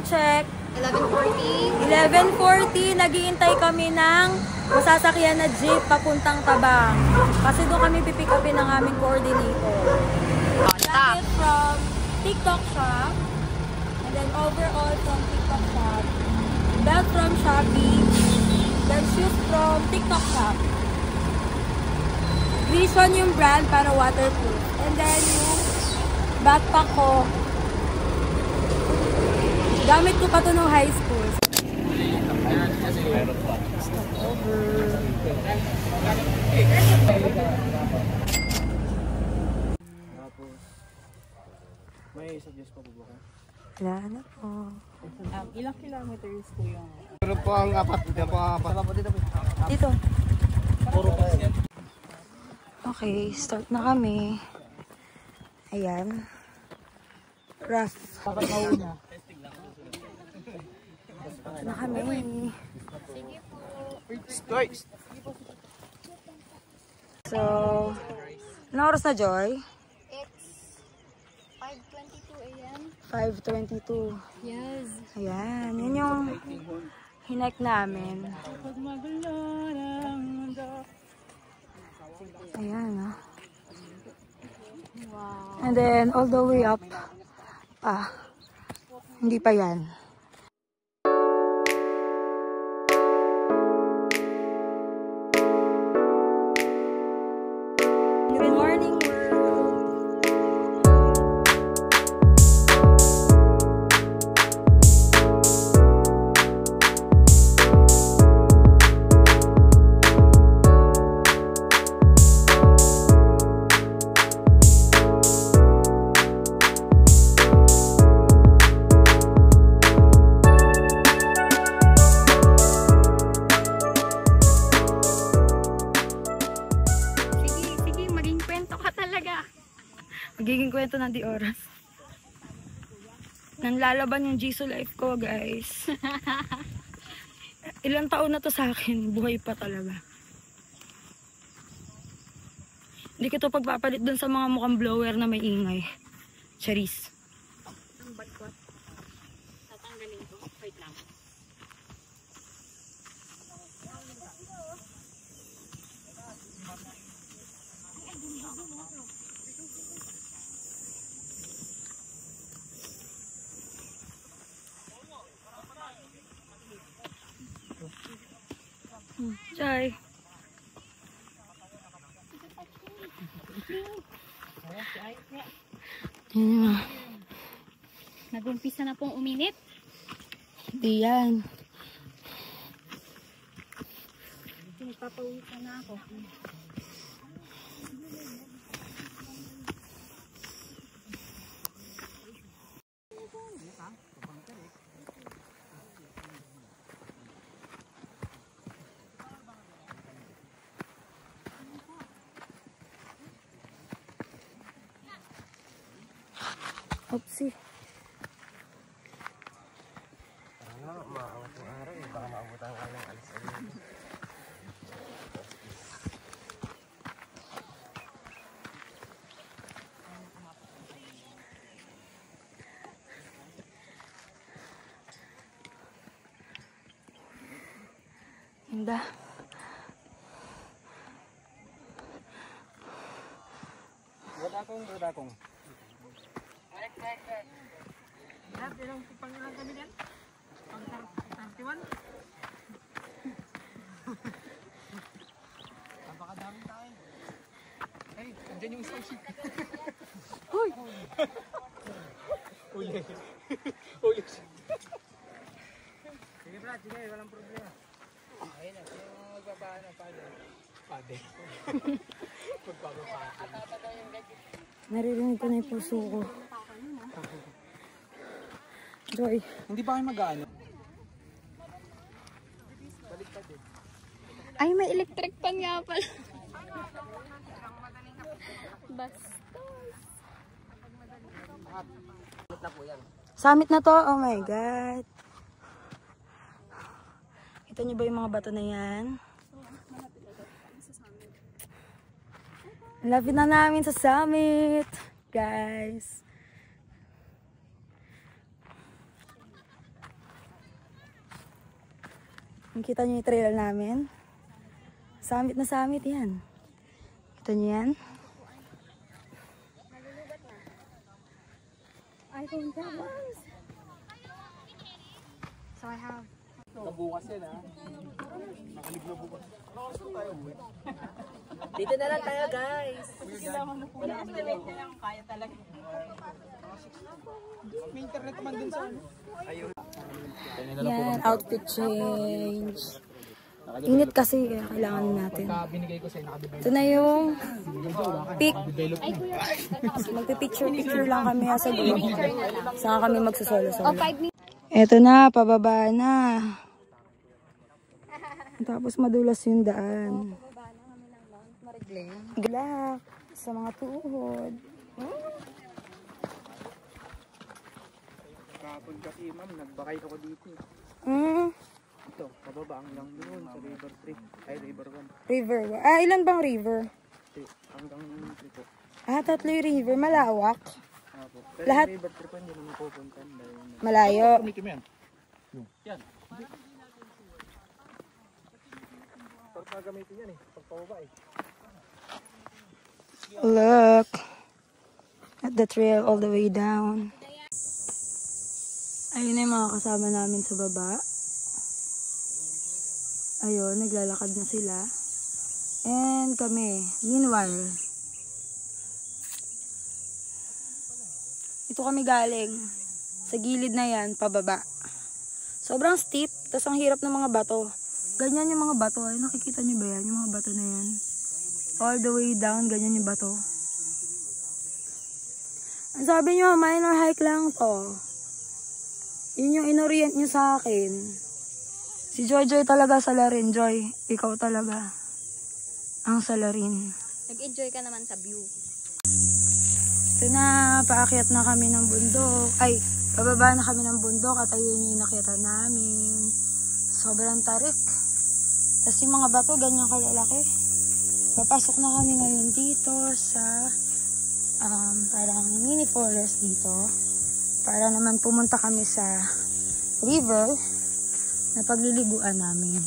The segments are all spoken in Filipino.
check. 11:40. 11:40, naghihintay kami ng masasakyan na jeep papuntang Tabang. Kasi doon kami pipick upin ng aming coordinator. Jacket from TikTok shop. And then overall from TikTok shop. Belt from Shopee. Then shoes from TikTok shop. Vision yung brand para waterproof. And then yung backpack ko. Gamit ko pa ito nung high school. Stop over. Tapos, may suggest pa po ba kayo? Wala na po. Ilang kilometers po yung... Meron po ang apat. Meron po ang apat. Dito. Puro pa yan. Okay, start na kami. Ayan. Rough. Dapat mauna. Na kami. So, ano oras na, Joy? It's 5:22 a.m. 5:22. Yes. Ayan, yun yung hike namin. Ayan, ah. Wow. And then, all the way up. Hindi pa yan. Good morning, world. Magiging kwento ng di oras. Nanlalaban yung Jisoo life ko, guys. Ilang taon na to sa akin, buhay pa talaga. Hindi ko to pagpapalit dun sa mga mukhang blower na may ingay. Charis. Ang batkot. Tatanggalin ko. Wait lang. Chay. Nag-umpisa na pong uminit. Hindi yan. Nagpapawisan na ako. Oopsie. Maangat yung araw eh. Baka maabutan ka ng alis-alis. Ganda. Rodakong. Ilang pangalan kami din? Pang-31? Napakadaming tayo. Hey, andyan yung isang ship. Hoy! Uli. Uli. Sige Brad, sige, walang problema. Ayun na, yung magbabaan ng pade. Pade. Magpapapade. Naririnig ko na yung puso ko. Joy. Hindi ba kayo mag-ano? Ay, may electric pan nga pala. Bastos. Summit na to. Oh my God. Kita niyo ba yung mga bato na yan? Lapit na namin sa summit, guys. Kita niyo yung trail namin. Summit na summit yan. Kita niyo yan? So I have... Kabukas yan ha. Nakalig na bukas. Dito na lang tayo, guys. estimate na lang kaya talaga. May internet man dun sa ano. Yan, outfit change. Init kasi, kaya kailangan natin. Binigay ko sa'yo, nakadevelop. Ito na yung pic. Magpipicture lang kami sa group. Saka kami magsusolo-solo. Ito na, pababa na. Tapos madulas yung daan. Galak sa mga tuhod. Kapag kasi ma'am, nagbakay ako dito. Ito, pababa hanggang doon sa River 3. Ay, River 1. River. Ilan bang river? Hanggang 3 po. 3 yung river. Malawak. Apo. Pero Lahat? River 3 po, hindi naman pupuntan. Malayo. Kumiti mo yan? Yan. Pag gagamitin yan pagpababa Look at the trail all the way down. Ayun na yung mga kasama namin sa baba. Ayun, naglalakad na sila. And kami, meanwhile, ito kami galing sa gilid na yan, pababa. Sobrang steep, tas ang hirap ng mga bato. Ganyan yung mga bato. Ay, nakikita nyo ba yan? Yung mga bato na yan. All the way down, ganyan yung bato. Ang sabi nyo, minor hike lang to. Yun yung inorient nyo sa akin. Si Joy talaga salarin. Joy, ikaw talaga ang salarin. Nag-enjoy ka naman sa view. Ito na, paakyat na kami ng bundok. Ay, pababa na kami ng bundok at ayun yung inakyatan namin. Sobrang tarik. Tapos yung mga bato, ganyan kalalaki. Papasok na kami ngayon dito sa parang mini forest dito. Para naman pumunta kami sa river na pagliliguan namin.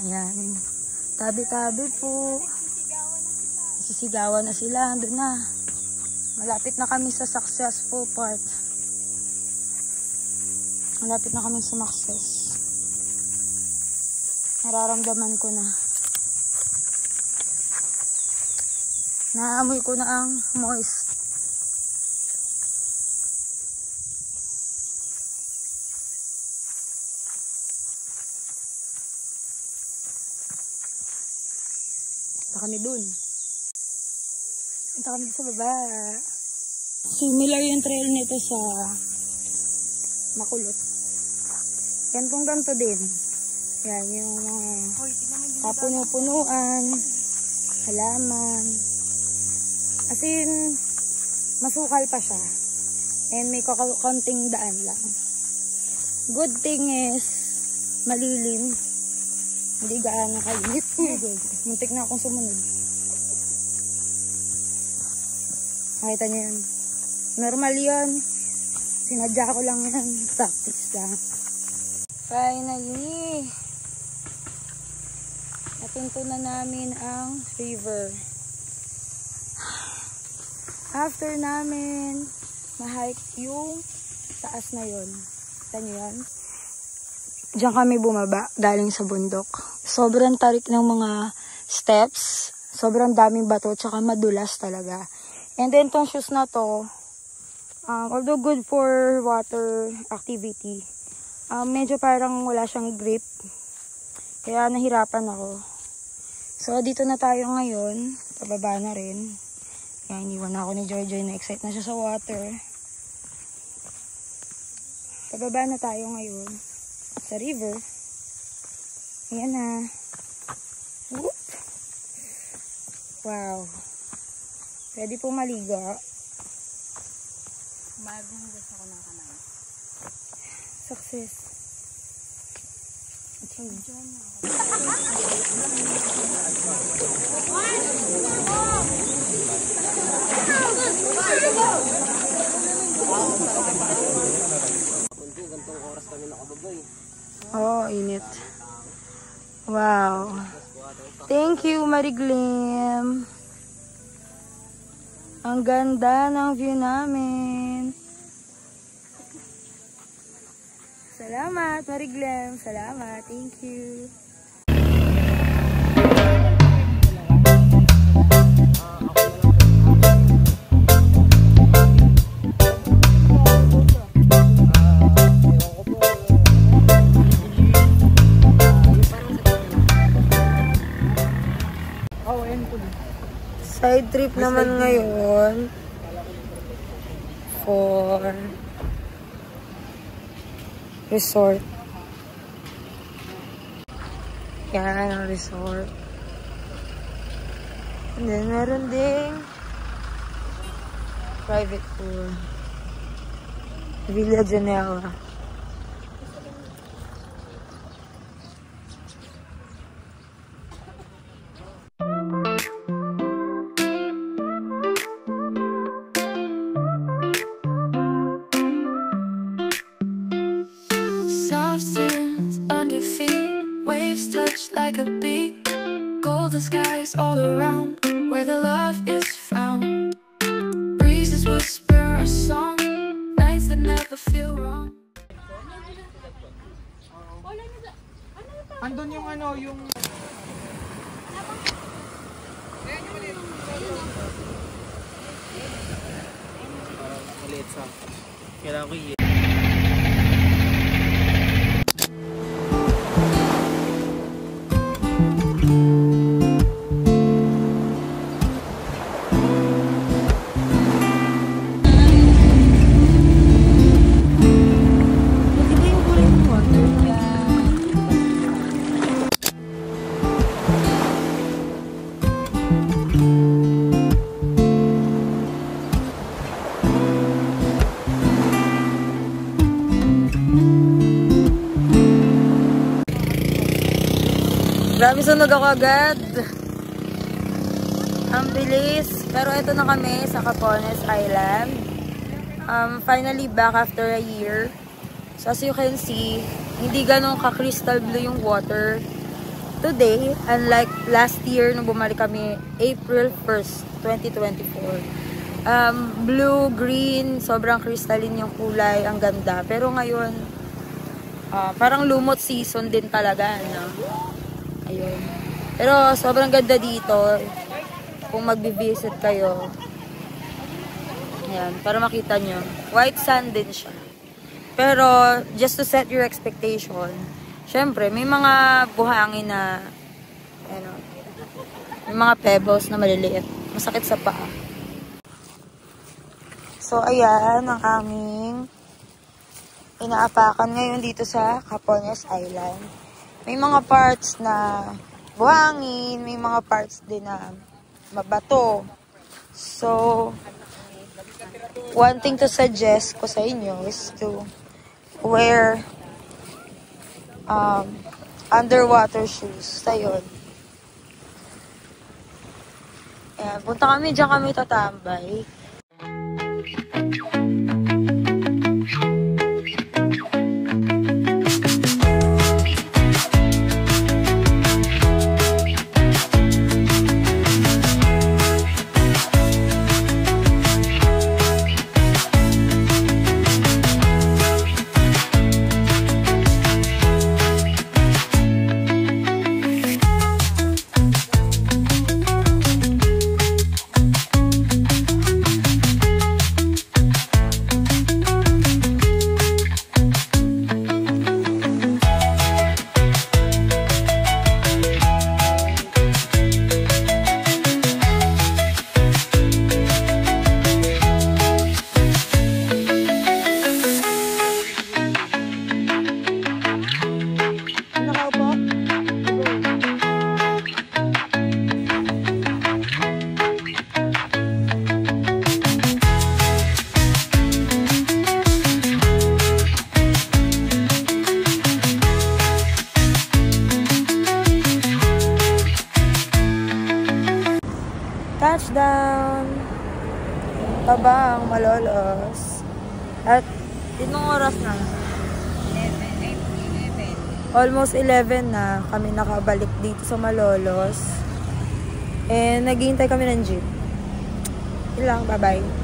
Ayan. Tabi-tabi po. Sisigawan na sila. Doon na. Malapit na kami sa successful part. Malapit na kami sa success. Nararamdaman ko na. Naamoy ko na ang moist. Punta kami dun. Punta kami sa baba. Similar yung trail nito sa Makulot. Gantong-ganto din. Yan yung kapuno-punuan, halaman. As in, masukal pa siya. And may kaunting daan lang. Good thing is, malilim. Hindi gaano kainit. Muntik na akong sumunod. Nakita niyo yun. Normal yun. Sinadya ko lang yan. Practice lang. Finally, napunto na namin ang river. After namin ma-hike yung taas na yun. Kita niyo yan? Diyan kami bumaba galing sa bundok. Sobrang tarik ng mga steps. Sobrang daming bato. Tsaka madulas talaga. And then tong shoes na to, although good for water activity, medyo parang wala siyang grip. Kaya nahirapan ako. So dito na tayo ngayon. Pababa na rin. Kaya iniwan na ako ni Joy. Na-excite na siya sa water. Pababa na tayo ngayon sa river. Ayan na. Whoop. Wow. Pwede po maliga. Maghuhugas ako ng kamay. Success. Oo, init. Wow. Thank you, Mariglim. Ang ganda ng view namin. Salamat, Mariglim. Salamat. Thank you. Side trip naman ngayon for resort. Yan ang resort. And then meron ding private pool. Villa Janela. Substance under feet, waves touch like a beat. Golden skies all around, where the love is found. Breezes whisper a song, nights that never feel wrong. Andun yung ano, yung... Maliit sa... Kailangan ko i- Grabe, sunog ako agad. Ang bilis. Pero ito na kami sa Capones Island. Finally back after a year. So as you can see, hindi ganun ka-crystal blue yung water today. Unlike last year nung bumalik kami April 1st, 2024. Blue, green, sobrang crystalline yung kulay. Ang ganda. Pero ngayon, parang lumot season din talaga, no? Ayun. Pero sobrang ganda dito. Kung magbi-visit kayo. Ayan, para makita nyo. White sand din siya. Pero, just to set your expectation, syempre, may mga buhangin na, ano, may mga pebbles na maliliit. Masakit sa paa. So, ayan, ang aming inaapakan ngayon dito sa Capones Island. May mga parts na buhangin, may mga parts din na mabato. So, one thing to suggest ko sa inyo is to wear underwater shoes. Ayun. Ayan, punta kami, dyan kami tatambay. Touchdown! Tabang, Malolos. At, tinong oras na? 11. almost 11 na kami nakabalik dito sa Malolos. And naghihintay kami ng jeep. Yun lang, bye-bye.